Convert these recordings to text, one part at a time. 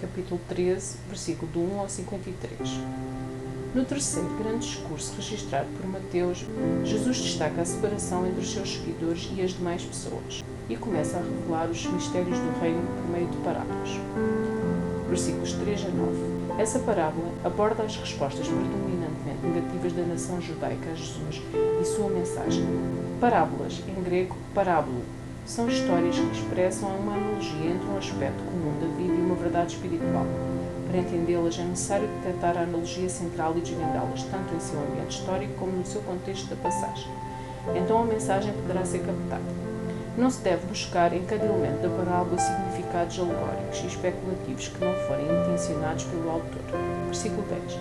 capítulo 13, versículo do 1 ao 53. No terceiro grande discurso registrado por Mateus, Jesus destaca a separação entre os seus seguidores e as demais pessoas e começa a revelar os mistérios do reino por meio de parábolas. Versículos 3 a 9. Essa parábola aborda as respostas predominantemente negativas da nação judaica a Jesus e sua mensagem. Parábolas, em grego, parábolo, são histórias que expressam uma analogia entre um aspecto comum da vida e uma verdade espiritual. Para entendê-las é necessário detectar a analogia central e desvendá-las tanto em seu ambiente histórico como no seu contexto da passagem. Então a mensagem poderá ser captada. Não se deve buscar em cada elemento da parábola significados alegóricos e especulativos que não forem intencionados pelo autor. Versículo 10.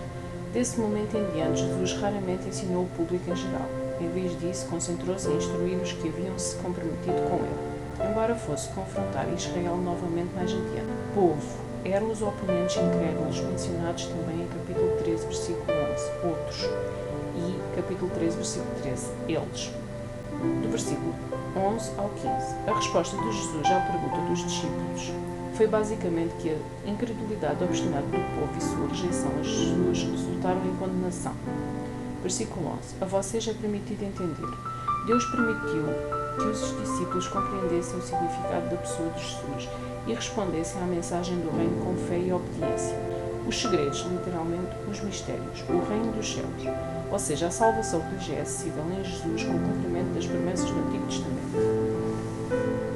Desse momento em diante, Jesus raramente ensinou o público em geral. Em vez disso, concentrou-se em instruir os que haviam se comprometido com ele, embora fosse confrontar Israel novamente mais adiante. Povo eram os oponentes incrédulos mencionados também em capítulo 13, versículo 11, outros, e capítulo 13, versículo 13, eles. Do versículo 11 ao 15, a resposta de Jesus à pergunta dos discípulos foi basicamente que a incredulidade obstinada do povo e sua rejeição a Jesus resultaram em condenação. Versículo 11. A vocês é permitido entender. Deus permitiu que os discípulos compreendessem o significado da pessoa de Jesus e respondessem à mensagem do reino com fé e obediência. Os segredos, literalmente, os mistérios, o reino dos céus, ou seja, a salvação que lhes é acessível em Jesus com o cumprimento das promessas do Antigo Testamento.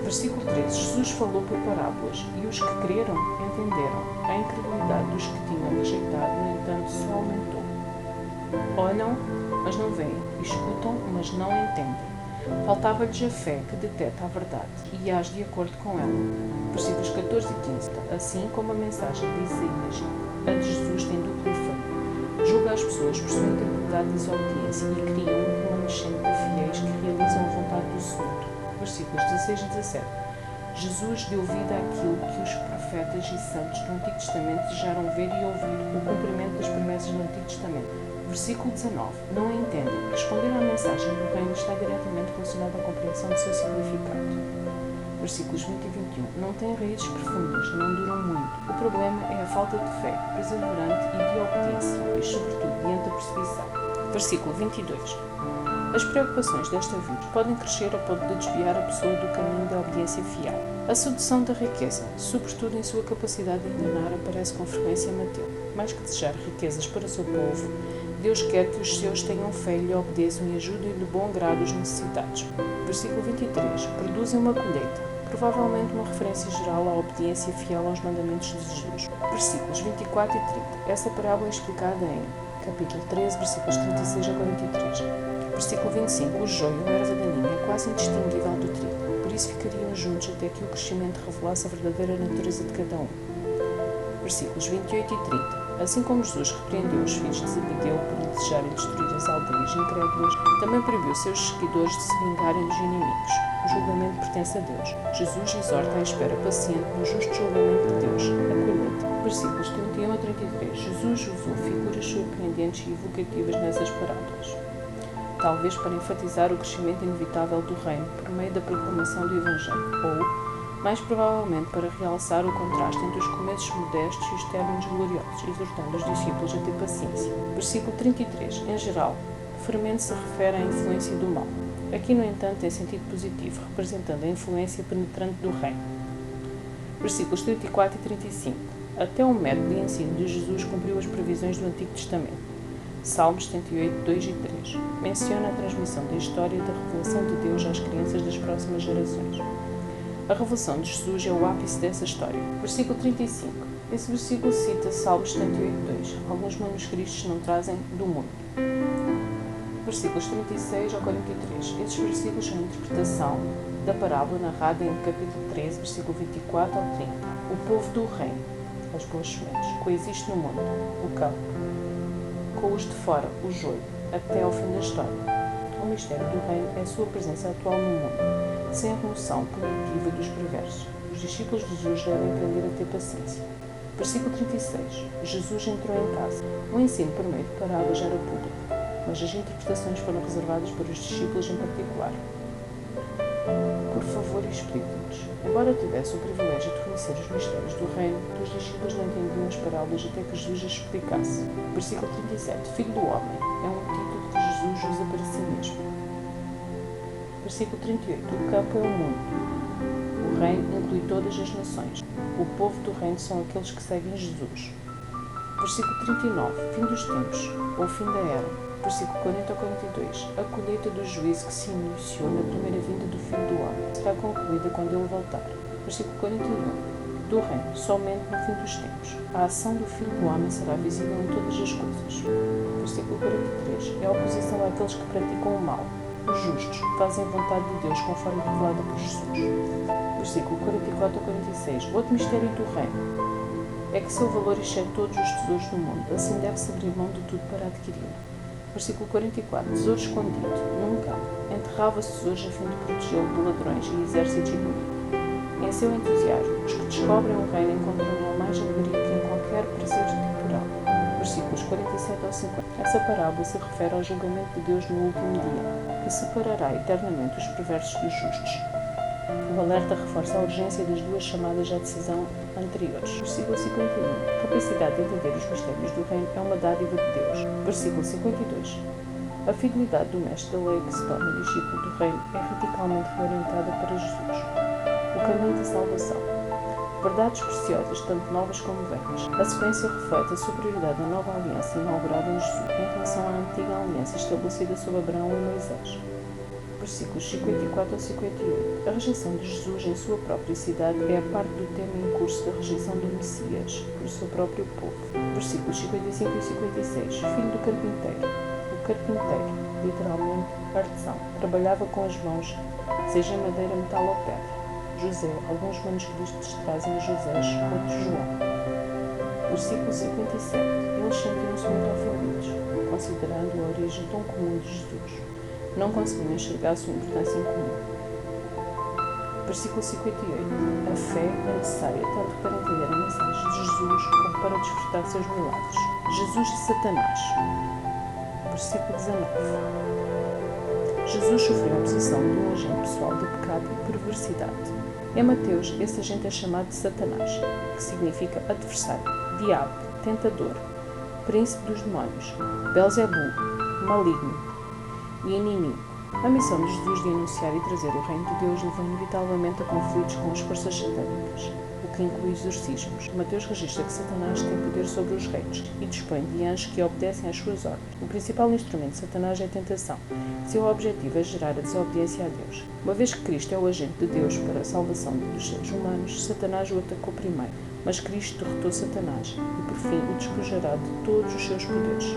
Versículo 13. Jesus falou por parábolas e os que creram entenderam. A incredulidade dos que tinham rejeitado, no entanto, só aumentou. Olham, mas não veem. Escutam, mas não entendem. Faltava-lhes a fé que detecta a verdade e age de acordo com ela. Versículos 14 e 15. Assim como a mensagem de Isaías, a de Jesus tem duplo efeito. Julga as pessoas por sua incredulidade e desobediência e cria um remanescente de fiéis que realizam a vontade do Senhor. Versículos 16 e 17. Jesus deu vida àquilo que os profetas e santos do Antigo Testamento desejaram ver e ouvir, o cumprimento das promessas do Antigo Testamento. Versículo 19. Não entendem. Responder à mensagem do reino está diretamente relacionado à compreensão do seu significado. Versículos 20 e 21. Não têm raízes profundas, não duram muito. O problema é a falta de fé, perseverante e de obediência, e sobretudo diante da perseguição. Versículo 22. As preocupações desta vida podem crescer ao ponto de desviar a pessoa do caminho da obediência fiel. A sedução da riqueza, sobretudo em sua capacidade de enganar, aparece com frequência em Mateus. Mais que desejar riquezas para o seu povo, Deus quer que os seus tenham fé e lhe obedeçam e ajudem de bom grado os necessitados. Versículo 23. Produzem uma colheita, provavelmente uma referência geral à obediência fiel aos mandamentos de Jesus. Versículos 24 e 30. Essa parábola é explicada em capítulo 13, versículos 36 a 43. Versículo 25. O joio, a erva daninha, é quase indistinguível do trigo. Por isso ficariam juntos até que o crescimento revelasse a verdadeira natureza de cada um. Versículos 28 e 30. Assim como Jesus repreendeu os filhos de Zebedeu por desejarem destruir as aldeias incrédulas, também proibiu seus seguidores de se vingarem dos inimigos. O julgamento pertence a Deus. Jesus exorta à espera paciente no justo julgamento de Deus, a colheita. Versículos 31 a 33. Jesus usou figuras surpreendentes e evocativas nessas parábolas, talvez para enfatizar o crescimento inevitável do reino por meio da proclamação do Evangelho, ou, mais provavelmente, para realçar o contraste entre os começos modestos e os términos gloriosos, exortando os discípulos a ter paciência. Versículo 33. Em geral, o fermento se refere à influência do mal. Aqui, no entanto, tem sentido positivo, representando a influência penetrante do reino. Versículos 34 e 35. Até o método de ensino de Jesus cumpriu as previsões do Antigo Testamento. Salmos 78, 2 e 3. Menciona a transmissão da história e da revelação de Deus às crianças das próximas gerações. A revelação de Jesus é o ápice dessa história. Versículo 35. Esse versículo cita Salmos 78, 2. Alguns manuscritos não trazem do mundo. Versículos 36 ao 43. Esses versículos são a interpretação da parábola narrada em capítulo 13, versículo 24 ao 30. O povo do reino, as boas sementes, coexiste no mundo, o campo, com os de fora, o joio, até ao fim da história. O mistério do reino é a sua presença atual no mundo, sem a remoção punitiva dos perversos. Os discípulos de Jesus devem aprender a ter paciência. Versículo 36. Jesus entrou em casa. O ensino por meio de parábolas era público, mas as interpretações foram reservadas para os discípulos em particular. Por favor, explique-nos. Embora tivesse o privilégio de conhecer os mistérios do reino, os discípulos não entendiam parábolas até que Jesus as explicasse. Versículo 37. Filho do homem é um título que Jesus usa para si mesmo. Versículo 38. O campo é o mundo. O reino inclui todas as nações. O povo do reino são aqueles que seguem Jesus. Versículo 39. Fim dos tempos, ou fim da era. Versículo 40 ao 42. A colheita do juízo que se iniciou na primeira vinda do Filho do Homem será concluída quando ele voltar. Versículo 41. Do reino, somente no fim dos tempos. A ação do Filho do Homem será visível em todas as coisas. Versículo 43. É a oposição àqueles que praticam o mal. Os justos fazem a vontade de Deus conforme revelada por Jesus. Versículo 44 ao 46. Outro mistério do reino é que seu valor excede todos os tesouros do mundo, assim deve-se abrir mão de tudo para adquiri-lo. Versículo 44. Tesouro escondido, num campo. Enterrava-se tesouros a fim de protegê-lo de ladrões e exércitos inimigos. Em seu entusiasmo, os que descobrem o reino encontrarão mais alegria que em qualquer prazer temporal. Versículos 47 ao 50. Essa parábola se refere ao julgamento de Deus no último dia, que separará eternamente os perversos dos justos. O alerta reforça a urgência das duas chamadas à decisão anteriores. Versículo 51. A capacidade de entender os mistérios do reino é uma dádiva de Deus. Versículo 52. A fidelidade do mestre da lei que se torna discípulo do reino é radicalmente reorientada para Jesus. O caminho da salvação. Verdades preciosas, tanto novas como velhas. A sequência reflete a superioridade da nova aliança inaugurada em Jesus em relação à antiga aliança estabelecida sob Abraão e Moisés. Versículos 54 ao 58. A rejeição de Jesus em sua própria cidade é a parte do tema em curso da rejeição do Messias por seu próprio povo. Versículos 55 e 56. Filho do carpinteiro. O carpinteiro, literalmente artesão, trabalhava com as mãos, seja em madeira, metal ou pedra. José. Alguns manuscritos trazem José, outros João. Versículo 57. Eles sentiam-se muito ofendidos, considerando a origem tão comum de Jesus. Não conseguiam enxergar a sua importância em comum. Versículo 58. A fé é necessária tanto para entender a mensagem de Jesus como para desfrutar seus milagres. Jesus e Satanás. Versículo 19. Jesus sofreu a oposição de um agente pessoal de pecado e perversidade. Em Mateus, esse agente é chamado de Satanás, que significa adversário, diabo, tentador, príncipe dos demónios, Belzebu, maligno e inimigo. A missão de Jesus de anunciar e trazer o reino de Deus levou inevitavelmente a conflitos com as forças satânicas, o que inclui exorcismos. Mateus registra que Satanás tem poder sobre os reinos e dispõe de anjos que obedecem às suas ordens. O principal instrumento de Satanás é a tentação. Seu objetivo é gerar a desobediência a Deus. Uma vez que Cristo é o agente de Deus para a salvação dos seres humanos, Satanás o atacou primeiro, mas Cristo derrotou Satanás e, por fim, o despojará de todos os seus poderes.